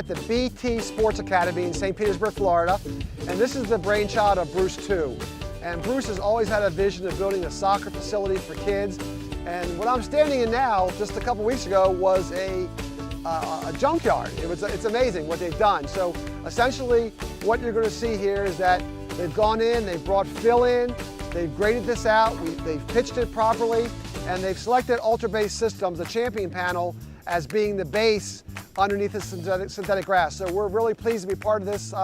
at the BT Sports Academy in St. Petersburg, Florida, and this is the brainchild of Bruce too. And Bruce has always had a vision of building a soccer facility for kids. And what I'm standing in now, just a couple weeks ago, was a junkyard. It's amazing what they've done. So essentially, what you're going to see here is that they've gone in, they've brought fill in, they've graded this out, they've pitched it properly, and they've selected UltraBaseSystems, the champion panel, as being the base underneath the synthetic grass. So we're really pleased to be part of this,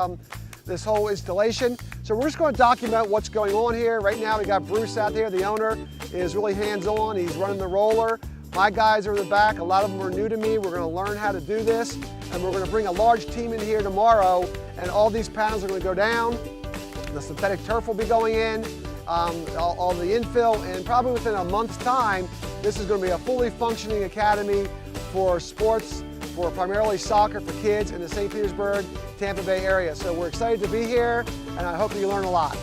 this whole installation. So we're just going to document what's going on here. Right now we got Bruce out there, the owner, is really hands-on. He's running the roller. My guys are in the back. A lot of them are new to me. We're going to learn how to do this, and we're going to bring a large team in here tomorrow, and all these panels are going to go down. The synthetic turf will be going in, all the infill, and probably within a month's time, this is going to be a fully functioning academy for sports, for primarily soccer for kids in the St. Petersburg, Tampa Bay area. So we're excited to be here, and I hope you learn a lot.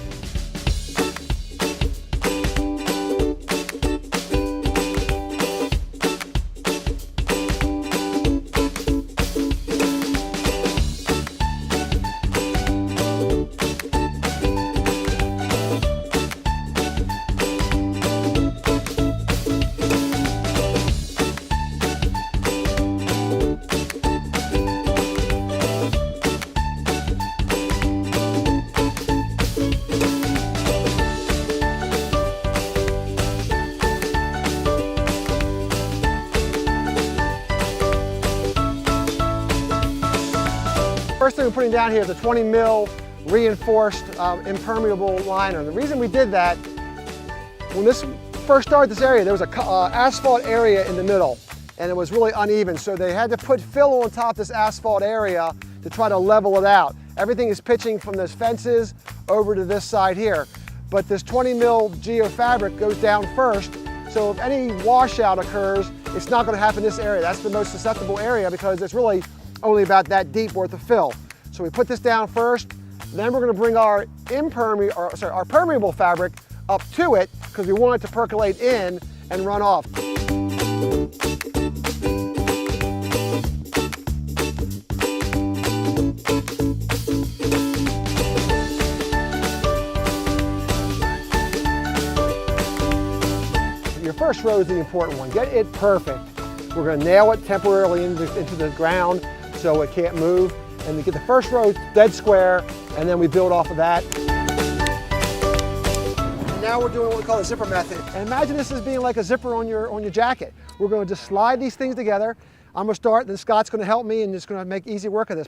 First thing we're putting down here is a 20 mil reinforced impermeable liner. And the reason we did that, when this first started this area, there was an asphalt area in the middle, and it was really uneven. So they had to put fill on top of this asphalt area to try to level it out. Everything is pitching from those fences over to this side here. But this 20 mil geofabric goes down first. So if any washout occurs, it's not going to happen in this area. That's the most susceptible area because it's really only about that deep worth of fill. So we put this down first, then we're going to bring our permeable fabric up to it because we want it to percolate in and run off. Your first row is the important one. Get it perfect. We're going to nail it temporarily into the ground so it can't move, and we get the first row dead square, and then we build off of that. And now we're doing what we call the zipper method. And imagine this as being like a zipper on your jacket. We're going to just slide these things together. I'm going to start, then Scott's going to help me, and it's going to make easy work of this.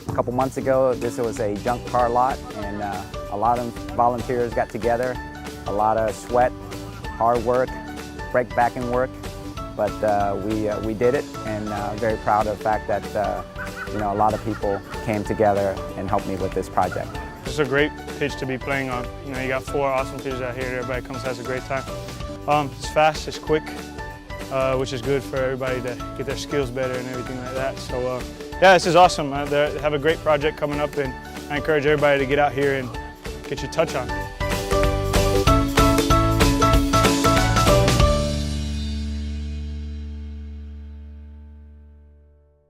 A couple months ago, this was a junk car lot, and a lot of volunteers got together. A lot of sweat, hard work, break-backing work, but we did it, and very proud of the fact that a lot of people came together and helped me with this project. It's a great pitch to be playing on. You got 4 awesome pitches out here. Everybody comes and has a great time. It's fast, it's quick, which is good for everybody to get their skills better and everything like that. So yeah, this is awesome. They have a great project coming up, and I encourage everybody to get out here and get your touch on.